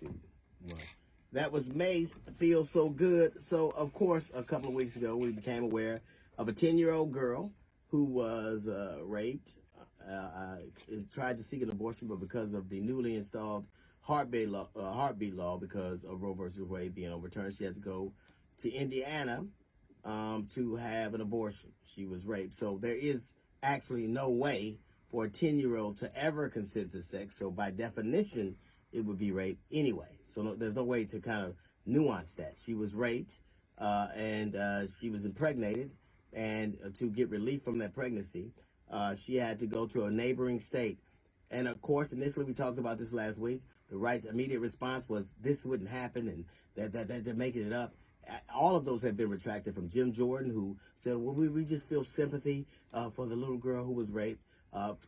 instituted. Well, that was Mace Feels So Good. So, of course, a couple of weeks ago, we became aware of a 10-year-old girl who was raped, tried to seek an abortion, but because of the newly installed heartbeat law, because of Roe versus Wade being overturned, she had to go to Indiana to have an abortion. She was raped. So there is actually no way for a 10-year-old to ever consent to sex. So by definition, it would be rape anyway. So there's no way to kind of nuance that. She was raped and she was impregnated. And to get relief from that pregnancy, she had to go to a neighboring state. And of course, initially we talked about this last week. The right's immediate response was this wouldn't happen and that they're making it up. All of those have been retracted, from Jim Jordan, who said, well, we just feel sympathy for the little girl who was raped,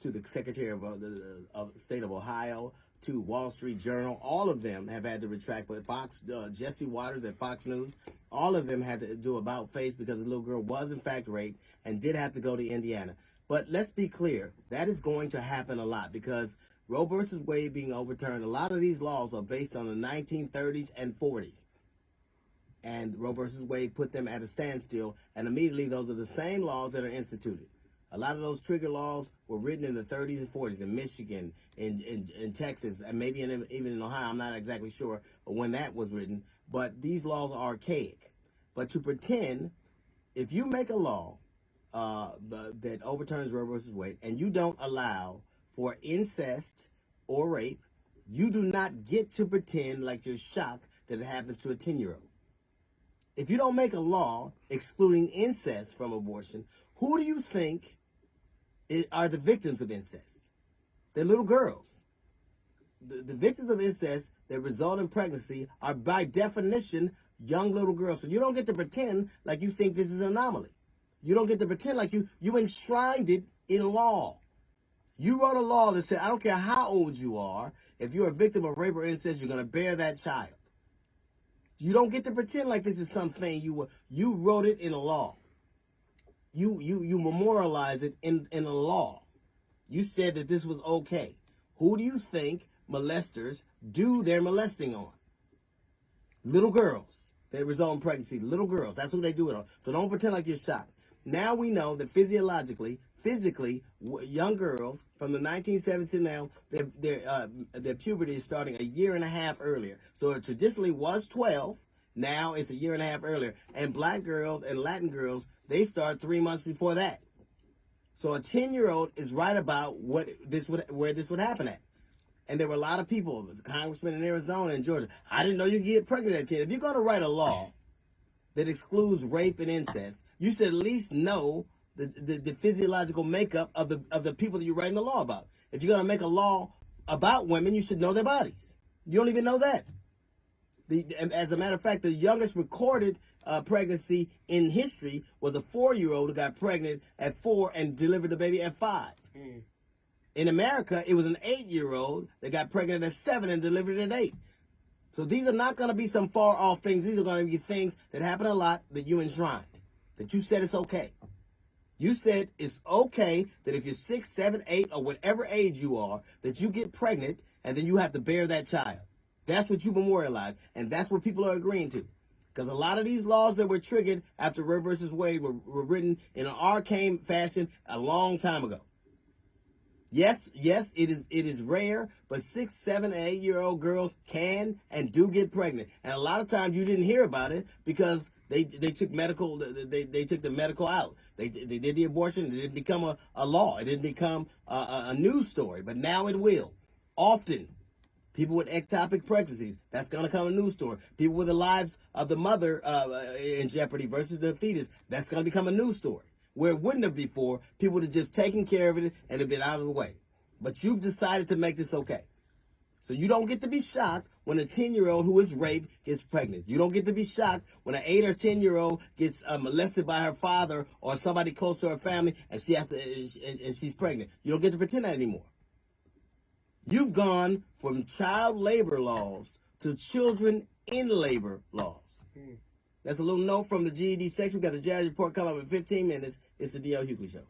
to the Secretary of the State of Ohio, to Wall Street Journal. All of them have had to retract. But Fox, Jesse Waters at Fox News, all of them had to do about face because the little girl was in fact raped and did have to go to Indiana. But let's be clear, that is going to happen a lot because Roe versus Wade being overturned, a lot of these laws are based on the 1930s and 40s. And Roe versus Wade put them at a standstill, and immediately those are the same laws that are instituted. A lot of those trigger laws were written in the 30s and 40s in Michigan, in Texas, and maybe even in Ohio. I'm not exactly sure when that was written, but these laws are archaic. But to pretend, if you make a law that overturns Roe versus Wade and you don't allow for incest or rape, you do not get to pretend like you're shocked that it happens to a 10-year-old. If you don't make a law excluding incest from abortion, who do you think are the victims of incest? They're little girls. The victims of incest that result in pregnancy are by definition young little girls. So you don't get to pretend like you think this is an anomaly. You don't get to pretend like you enshrined it in law. You wrote a law that said, I don't care how old you are, if you're a victim of rape or incest, you're going to bear that child. You don't get to pretend like this is something you wrote it in a law. You memorialize it in a law. You said that this was okay. Who do you think molesters do their molesting on? Little girls. They result in pregnancy. Little girls. That's who they do it on. So don't pretend like you're shocked. Now we know that physically, young girls from the 1970s to now, their puberty is starting a year and a half earlier. So it traditionally was 12. Now it's a year and a half earlier. And black girls and Latin girls, they start 3 months before that. So a 10-year-old is right about where this would happen at. And there were a lot of people, congressmen in Arizona and Georgia. I didn't know you could get pregnant at 10. If you're going to write a law that excludes rape and incest, you should at least know the physiological makeup of the people that you're writing the law about. If you're going to make a law about women, you should know their bodies. You don't even know that. As a matter of fact, the youngest recorded pregnancy in history was a 4-year-old who got pregnant at 4 and delivered the baby at 5. Mm. In America, it was an 8-year-old that got pregnant at 7 and delivered at 8. So these are not going to be some far-off things. These are going to be things that happen a lot that you enshrined, that you said it's okay. You said it's okay that if you're 6, 7, 8, or whatever age you are, that you get pregnant and then you have to bear that child. That's what you memorialize, and that's what people are agreeing to. Because a lot of these laws that were triggered after Roe versus Wade were written in an arcane fashion a long time ago. Yes, it is rare, but 6, 7, and 8-year-old girls can and do get pregnant. And a lot of times you didn't hear about it because they took medical, they took the medical out. They did the abortion. It didn't become a law. It didn't become a news story, but now it will. Often, people with ectopic pregnancies, that's going to become a news story. People with the lives of the mother in jeopardy versus the fetus, that's going to become a news story. Where it wouldn't have before, people would have just taken care of it and have been out of the way. But you've decided to make this okay. So you don't get to be shocked when a 10-year-old who is raped gets pregnant. You don't get to be shocked when an 8 or 10-year-old gets molested by her father or somebody close to her family and she's pregnant. You don't get to pretend that anymore. You've gone from child labor laws to children in labor laws. That's a little note from the GED section. We got the Jazz Report coming up in 15 minutes. It's the D.L. Hughley Show.